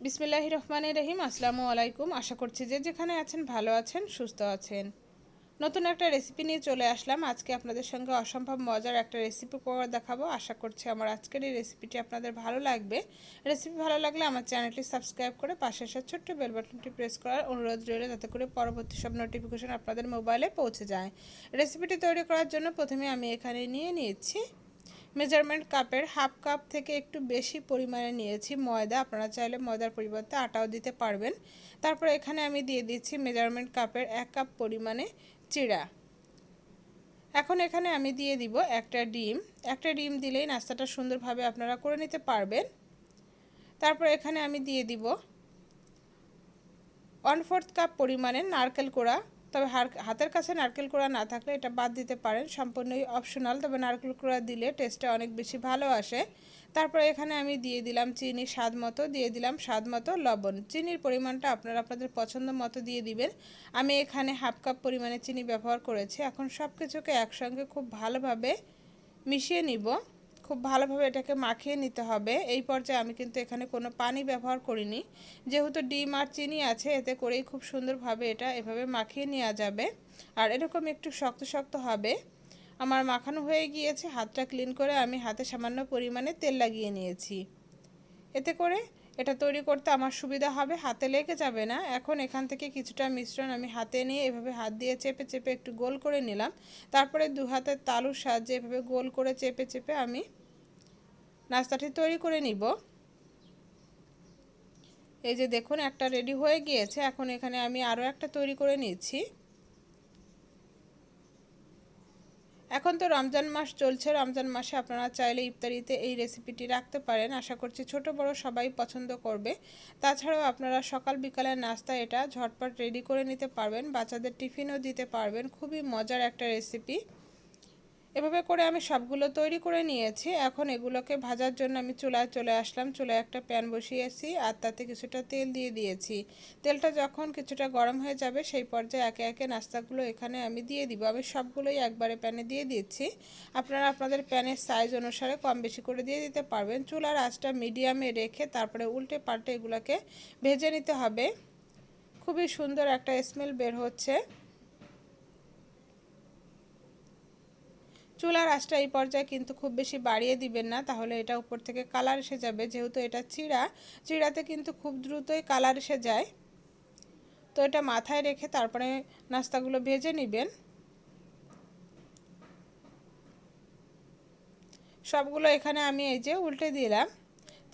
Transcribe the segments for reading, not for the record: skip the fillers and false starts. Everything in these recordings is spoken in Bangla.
বিসমিল্লাহির রহমানির রহিম। আসসালামু আলাইকুম। আশা করছি যে যেখানে আছেন ভালো আছেন, সুস্থ আছেন। নতুন একটা রেসিপি নিয়ে চলে আসলাম। আজকে আপনাদের সঙ্গে অসম্ভব মজার একটা রেসিপি করে দেখাবো। আশা করছি আমার আজকের এই রেসিপিটি আপনাদের ভালো লাগবে। রেসিপি ভালো লাগলে আমার চ্যানেলটি সাবস্ক্রাইব করে পাশে আসা ছোট্ট বেল বাটনটি প্রেস করার অনুরোধ রইল, যাতে করে পরবর্তী সব নোটিফিকেশন আপনাদের মোবাইলে পৌঁছে যায়। রেসিপিটি তৈরি করার জন্য প্রথমে আমি এখানে নিয়েছি মেজারমেন্ট কাপের হাফ কাপ থেকে একটু বেশি পরিমাণে নিয়েছি ময়দা। আপনারা চাইলে ময়দার পরিবর্তে আটাও দিতে পারবেন। তারপর এখানে আমি দিয়ে দিচ্ছি মেজারমেন্ট কাপের 1 কাপ পরিমাণে চিড়া। এখন এখানে আমি দিয়ে দিব একটা ডিম দিলেই নাস্তাটা সুন্দরভাবে আপনারা করে নিতে পারবেন। তারপর এখানে আমি দিয়ে দিব 1/4 কাপ পরিমাণে নারকেল কোড়া। তবে হাতের কাছে নারকেল কোড়া না থাকলে এটা বাদ দিতে পারেন, সম্পূর্ণই অপশনাল। তবে নারকেল কোড়া দিলে টেস্টটা অনেক বেশি ভালো আসে। তারপর এখানে আমি দিয়ে দিলাম চিনি স্বাদ মতো, দিয়ে দিলাম স্বাদ মতো লবণ। চিনির পরিমাণটা আপনারা আপনাদের পছন্দ মতো দিয়ে দিবেন। আমি এখানে হাফ কাপ পরিমাণে চিনি ব্যবহার করেছি। এখন সব কিছুকে একসঙ্গে খুব ভালোভাবে মিশিয়ে নিব। খুব ভালোভাবে এটাকে মাখিয়ে নিতে হবে। এই পর্যায়ে আমি কিন্তু এখানে কোনো পানি ব্যবহার করিনি, যেহেতু ডিম আর চিনি আছে, এতে করেই খুব সুন্দরভাবে এটা এভাবে মাখিয়ে নেওয়া যাবে। আর এরকম একটু শক্ত শক্ত হবে। আমার মাখানো হয়ে গিয়েছে। হাতটা ক্লিন করে আমি হাতে সামান্য পরিমাণে তেল লাগিয়ে নিয়েছি। এতে করে এটা তৈরি করতে আমার সুবিধা হবে, হাতে লেগে যাবে না। এখন এখান থেকে কিছুটা মিশ্রণ আমি হাতে নিয়ে এভাবে হাত দিয়ে চেপে চেপে একটু গোল করে নিলাম। তারপরে দু হাতের তালুর সাহায্যে এভাবে গোল করে চেপে চেপে আমি নাস্তাটি তৈরি করে নিব। এই যে দেখুন, একটা রেডি হয়ে গিয়েছে। এখন এখানে আমি আরও একটা তৈরি করে নিচ্ছি। এখন তো রমজান মাস চলছে। রমজান মাসে আপনারা চাইলে ইফতারিতে এই রেসিপিটি রাখতে পারেন। আশা করছি ছোট বড় সবাই পছন্দ করবে। তাছাড়াও আপনারা সকাল বিকালের নাস্তা এটা ঝটপট রেডি করে নিতে পারবেন, বাচ্চাদের টিফিনও দিতে পারবেন। খুবই মজার একটা রেসিপি। এভাবে করে আমি সবগুলো তৈরি করে নিয়েছি। এখন এগুলোকে ভাজার জন্য আমি চুলায় চলে আসলাম। চুলায় একটা প্যান বসিয়েছি আর তাতে কিছুটা তেল দিয়ে দিয়েছি। তেলটা যখন কিছুটা গরম হয়ে যাবে সেই পর্যায়ে একে একে নাস্তাগুলো এখানে আমি দিয়ে দিব। আমি সবগুলোই একবারে প্যানে দিয়ে দিচ্ছি। আপনারা আপনাদের প্যানের সাইজ অনুসারে কম বেশি করে দিয়ে দিতে পারবেন। চুলার আঁচটা মিডিয়ামে রেখে তারপরে উল্টে পাল্টে এগুলোকে ভেজে নিতে হবে। খুবই সুন্দর একটা স্মেল বের হচ্ছে। চুলার আঁচটা এই পর্যায়ে কিন্তু খুব বেশি বাড়িয়ে দিবেন না, তাহলে এটা উপর থেকে কালার এসে যাবে। যেহেতু এটা চিড়াতে কিন্তু খুব দ্রুতই কালার এসে যায়। তো এটা মাথায় রেখে তারপরে নাস্তাগুলো ভেজে নেবেন। সবগুলো এখানে আমি এই যে উল্টে দিলাম।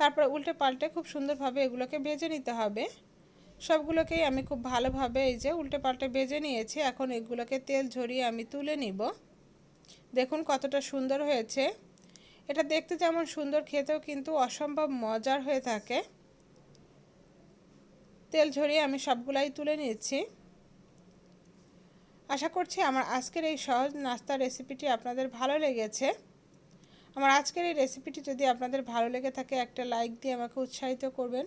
তারপরে উল্টে পাল্টে খুব সুন্দরভাবে এগুলোকে ভেজে নিতে হবে। সবগুলোকেই আমি খুব ভালোভাবে এই যে উল্টে পাল্টে ভেজে নিয়েছি। এখন এগুলোকে তেল ঝরিয়ে আমি তুলে নিব। দেখুন কতটা সুন্দর হয়েছে। এটা দেখতে যেমন সুন্দর, খেতেও কিন্তু অসম্ভব মজার হয়ে থাকে। তেল ঝরিয়ে আমি সবগুলাই তুলে নিচ্ছি। আশা করছি আমার আজকের এই সহজ নাস্তার রেসিপিটি আপনাদের ভালো লেগেছে। আমার আজকের এই রেসিপিটি যদি আপনাদের ভালো লেগে থাকে একটা লাইক দিয়ে আমাকে উৎসাহিত করবেন।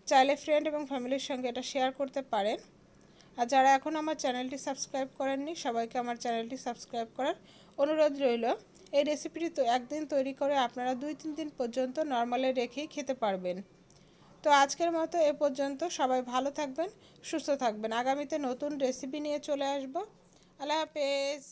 চাইলে ফ্রেন্ড এবং ফ্যামিলির সঙ্গে এটা শেয়ার করতে পারেন। আর যারা এখন আমার চ্যানেলটি সাবস্ক্রাইব করেননি, সবাইকে আমার চ্যানেলটি সাবস্ক্রাইব করার অনুরোধ রইল। এই রেসিপিটি তো একদিন তৈরি করে আপনারা 2-3 দিন পর্যন্ত নরমালে রেখেই খেতে পারবেন। তো আজকের মতো এ পর্যন্ত। সবাই ভালো থাকবেন, সুস্থ থাকবেন। আগামীতে নতুন রেসিপি নিয়ে চলে আসব। আল্লাহ হাফেজ।